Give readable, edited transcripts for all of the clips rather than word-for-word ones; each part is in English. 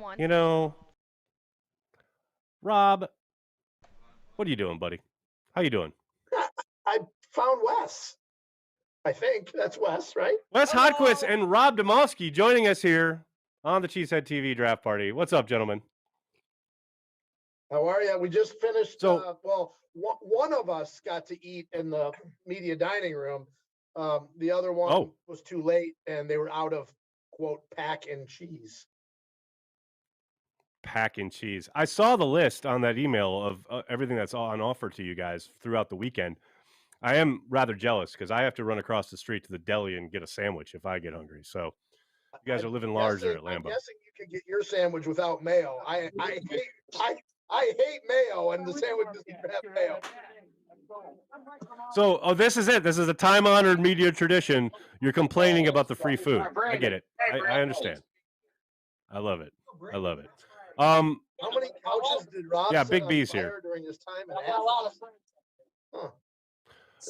one. You know, Rob, what are you doing, buddy? How you doing? I found Wes. I think that's Wes, right? Wes Hodkiewicz and Rob Demovsky joining us here on the Cheesehead TV draft party. What's up, gentlemen? How are you? We just finished. So- One of us got to eat in the media dining room. The other one was too late, and they were out of quote pack and cheese. Pack and cheese. I saw the list on that email of everything that's on offer to you guys throughout the weekend. I am rather jealous because I have to run across the street to the deli and get a sandwich if I get hungry. So you guys are living large there at Lambeau. I'm guessing you could get your sandwich without mayo. I hate mayo, and the sandwich doesn't have mayo. So, this is it. This is a time-honored media tradition. You're complaining about the free food. I get it. I understand. I love it. I love it. How many couches did Rob set Big on B's fire here during his time in Athens? Huh.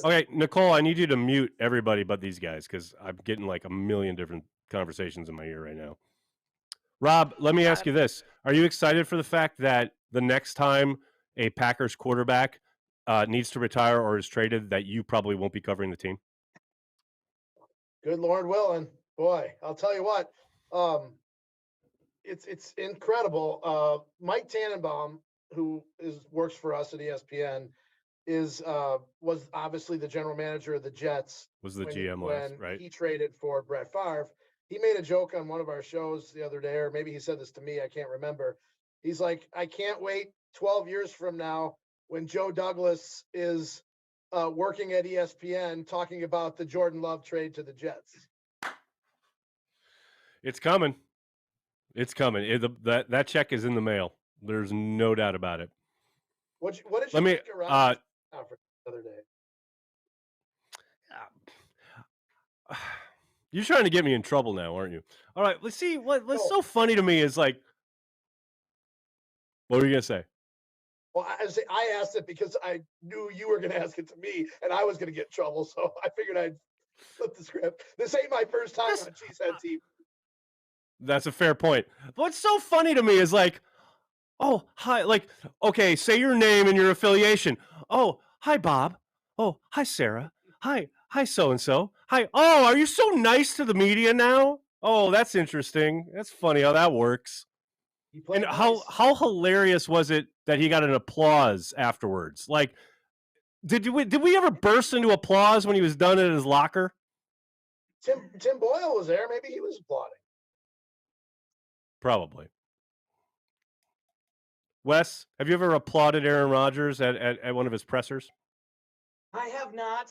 Okay, Nicole, I need you to mute everybody but these guys because I'm getting like a million different conversations in my ear right now. Rob, let me ask you this. Are you excited for the fact that the next time a Packers quarterback needs to retire or is traded, that you probably won't be covering the team? Good Lord willing. Boy, I'll tell you what. It's incredible. Mike Tannenbaum, who works for us at ESPN, was obviously the general manager of the Jets. Was the GM last, right? He traded for Brett Favre. He made a joke on one of our shows the other day, or maybe he said this to me. I can't remember. He's like, I can't wait 12 years from now when Joe Douglas is working at ESPN talking about the Jordan Love trade to the Jets. It's coming. It's coming. That check is in the mail. There's no doubt about it. What did you think around the other day? You're trying to get me in trouble now, aren't you? All right, let's see. What's so funny to me is like, what were you gonna say? Well, I asked it because I knew you were gonna ask it to me, and I was gonna get in trouble, so I figured I'd flip the script. This ain't my first time on Cheesehead TV. That's a fair point. What's so funny to me is like, oh, hi, like, okay, say your name and your affiliation. Oh, hi, Bob. Oh, hi, Sarah. Hi, so-and-so. Hi. Oh, are you so nice to the media now? Oh, that's interesting. That's funny how that works. And nice. How hilarious was it that he got an applause afterwards? Like, did we ever burst into applause when he was done in his locker? Tim Boyle was there. Maybe he was applauding. Probably. Wes, have you ever applauded Aaron Rodgers at one of his pressers? I have not,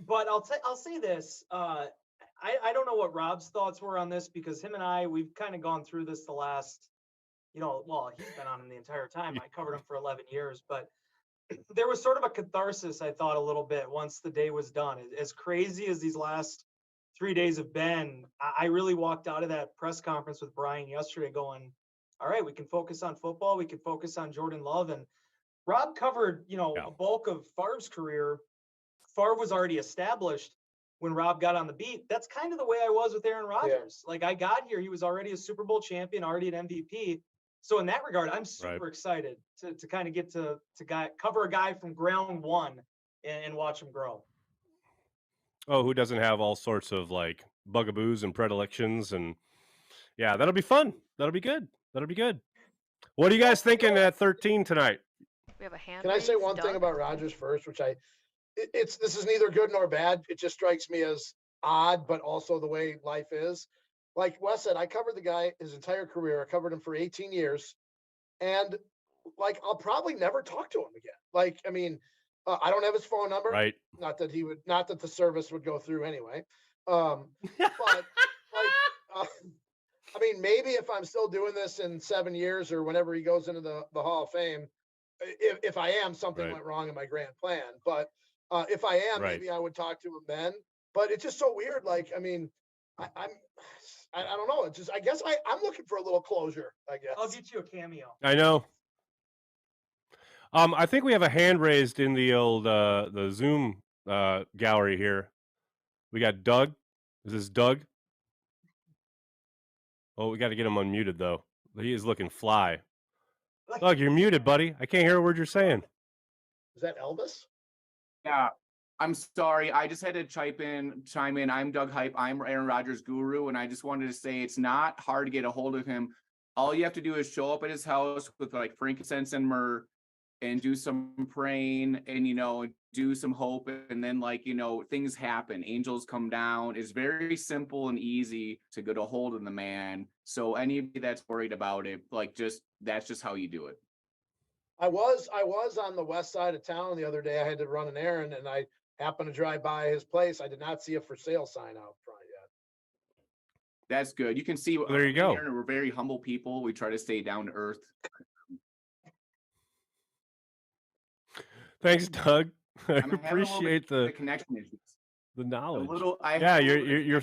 but I'll say this. I don't know what Rob's thoughts were on this because him and I, we've kind of gone through this the last, well, he's been on him the entire time. I covered him for 11 years, but there was sort of a catharsis, I thought, a little bit once the day was done. As crazy as these last 3 days have been, I really walked out of that press conference with Brian yesterday going, all right, we can focus on football. We can focus on Jordan Love. And Rob covered, a bulk of Favre's career. Favre was already established when Rob got on the beat. That's kind of the way I was with Aaron Rodgers. Yeah. Like I got here, he was already a Super Bowl champion, already an MVP. So in that regard, I'm super excited to kind of get to cover a guy from ground one and watch him grow. Oh, who doesn't have all sorts of like bugaboos and predilections? And yeah, that'll be fun. That'll be good. That'll be good. What are you guys thinking at 13 tonight? We have a hand. Can I say one thing about Rodgers first, which this is neither good nor bad. It just strikes me as odd, but also the way life is. Like Wes said, I covered the guy his entire career. I covered him for 18 years. And like, I'll probably never talk to him again. Like, I mean, I don't have his phone number. Right. Not that the service would go through anyway. But like, I mean, maybe if I'm still doing this in 7 years or whenever he goes into the Hall of Fame, if I am, something went wrong in my grand plan. But if I am, maybe I would talk to him then. But it's just so weird. Like, I mean, I don't know. It's just, I guess I'm looking for a little closure, I guess. I'll get you a cameo. I know. I think we have a hand raised in the old the Zoom gallery here. We got Doug. Is this Doug? Oh, we got to get him unmuted though. He is looking fly. Like, Doug, you're muted, buddy. I can't hear a word you're saying. Is that Elvis? Yeah, I'm sorry. I just had to chime in. I'm Doug Hype. I'm Aaron Rodgers' guru, and I just wanted to say it's not hard to get a hold of him. All you have to do is show up at his house with like frankincense and myrrh, and do some praying, and do some hope, and then things happen. Angels come down. It's very simple and easy to get a hold of the man. So anybody that's worried about it, that's just how you do it. I was on the west side of town the other day. I had to run an errand, and I happened to drive by his place. I did not see a for sale sign out front yet. That's good. You can see. There you go. Aaron, we're very humble people. We try to stay down to earth. Thanks, Doug. I I'm having appreciate the the connection issues. knowledge. Yeah, you're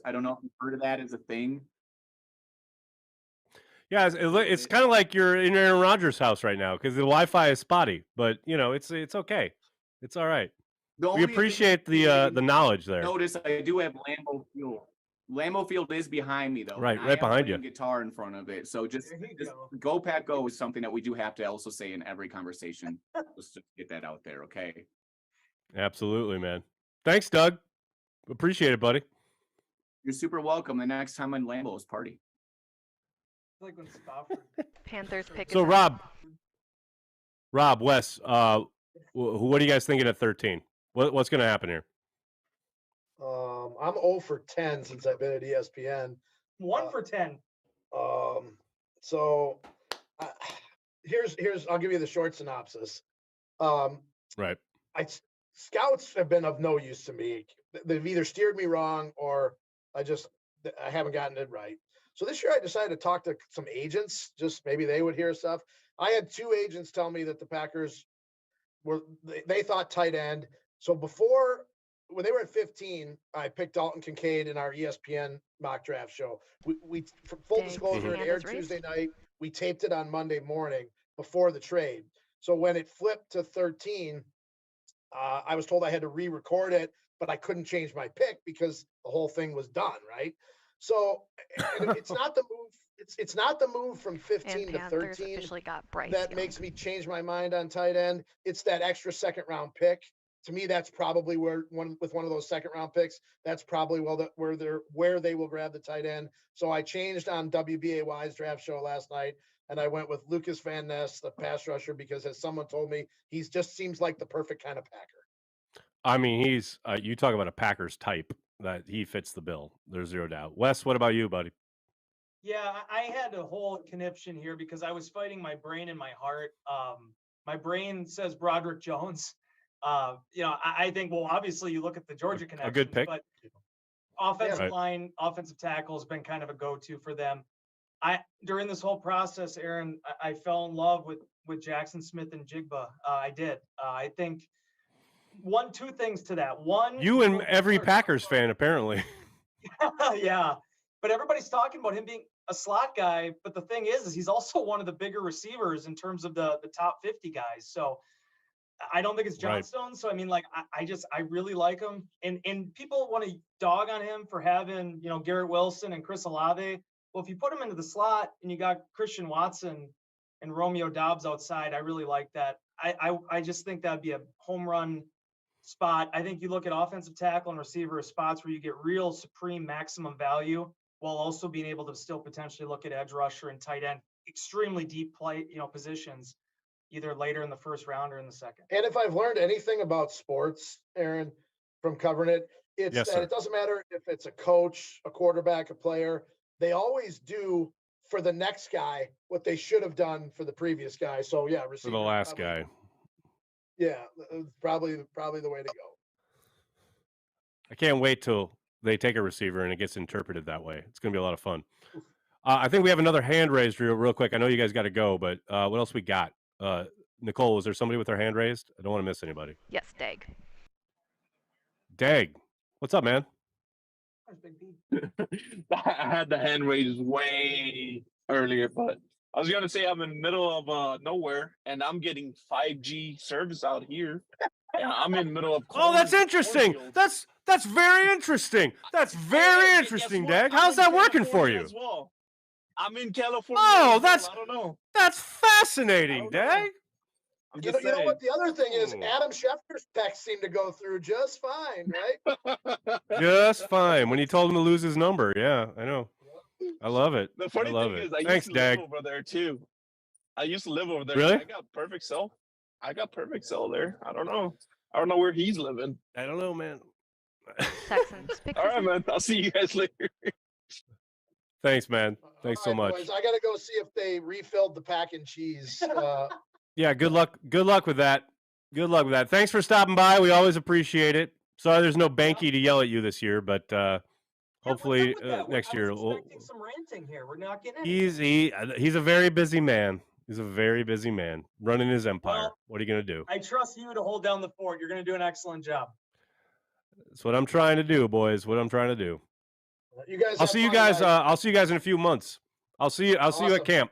I don't know if you've heard of that as a thing. yeah. It's kind of like you're in Aaron Rodgers' house right now because the Wi-Fi is spotty, but it's okay. It's all right. We appreciate the knowledge there. Notice I do have Lambeau Field. Lambeau Field is behind me though. Right, and right I have behind a you. Guitar in front of it. So just go. go Pack Go is something that we do have to also say in every conversation. Let's just get that out there, okay? Absolutely, man. Thanks, Doug. Appreciate it, buddy. You're super welcome. The next time on Lambeau's party. Like when Spofford. Panthers pick. So Rob, Wes, what are you guys thinking at 13? What's going to happen here? I'm 0 for 10 since I've been at ESPN. 1 for 10. So here's I'll give you the short synopsis. Right. Scouts have been of no use to me. They've either steered me wrong or I haven't gotten it right. So this year I decided to talk to some agents, just maybe they would hear stuff. I had 2 agents tell me that the Packers they thought tight end. So when they were at 15, I picked Dalton Kincaid in our ESPN mock draft show. We for full disclosure, it aired Tuesday night. We taped it on Monday morning before the trade. So when it flipped to 13, I was told I had to re-record it, but I couldn't change my pick because the whole thing was done, right? So it's not the move. It's not the move from 15 to 13 that makes me change my mind on tight end. It's that extra second round pick. To me, that's probably where one of those second round picks, that's probably where they will grab the tight end. So I changed on WBAY's draft show last night, and I went with Lucas Van Ness, the pass rusher, because as someone told me, he just seems like the perfect kind of Packer. I mean, he's you talk about a Packers type that he fits the bill. There's zero doubt. Wes, what about you, buddy? Yeah, I had a whole conniption here because I was fighting my brain and my heart. My brain says Broderick Jones. I think, well, obviously you look at the Georgia connection. A good pick. But offensive line, offensive tackle has been kind of a go-to for them. During this whole process, Aaron, I fell in love with Jackson Smith and Jigba. I did. I think two things to that. One, you and every Packers fan, apparently. Yeah. But everybody's talking about him being a slot guy. But the thing is he's also one of the bigger receivers in terms of the top 50 guys. So I don't think it's Johnstone. Right. So, I mean, I really like him. And people want to dog on him for having, Garrett Wilson and Chris Olave. Well, if you put him into the slot and you got Christian Watson and Romeo Doubs outside, I really like that. I just think that'd be a home run spot. I think you look at offensive tackle and receiver as spots where you get real supreme maximum value while also being able to still potentially look at edge rusher and tight end, extremely deep play, positions, either later in the first round or in the second. And if I've learned anything about sports, Aaron, from covering it, it's that it doesn't matter if it's a coach, a quarterback, a player, they always do for the next guy what they should have done for the previous guy. So yeah, receiver, for the last guy. Yeah, probably the way to go. I can't wait till they take a receiver and it gets interpreted that way. It's going to be a lot of fun. I think we have another hand raised real quick. I know you guys got to go, but what else we got? Nicole, is there somebody with their hand raised? I don't want to miss anybody. Yes, Dag. Dag, what's up, man? I had the hand raised way earlier, but I was going to say I'm in the middle of nowhere, and I'm getting 5G service out here. Yeah, I'm in the middle of that's interesting. That's That's very interesting. That's very Hey, interesting, guess what? Dag. I'm How's in that working for California you? as well. I'm in California. Oh, as well. that's- I don't know. That's fascinating, I don't know. Dag. I'm You just know saying. what? The other thing is Hmm. Adam Schefter's texts seem to go through just fine, right? Just fine. When you told him to lose his number. Yeah, I know. I love it. The funny I love thing it. is, I Thanks, used to live Dag. over there too. I used to live over there. Really? I got perfect cell. I got perfect cell there. I don't know. I don't know where he's living. I don't know, man. Texans. All right, man. I'll see you guys later. Thanks, man. Thanks so All right, much. boys, I gotta go see if they refilled the pack and cheese. Yeah, good luck. Good luck with that. Good luck with that. Thanks for stopping by. We always appreciate it. Sorry there's no Banky to yell at you this year, but hopefully what's up with that? next I year was we'll, expecting some ranting here. We're not getting any. he's a very busy man. He's a very busy man running his empire. Well, What are you gonna do? I trust you to hold down the fort. You're going to do an excellent job. That's what I'm trying to do, boys. What I'm trying to do. You guys, I'll see you guys. I'll see you guys in a few months. I'll see you at Awesome. camp.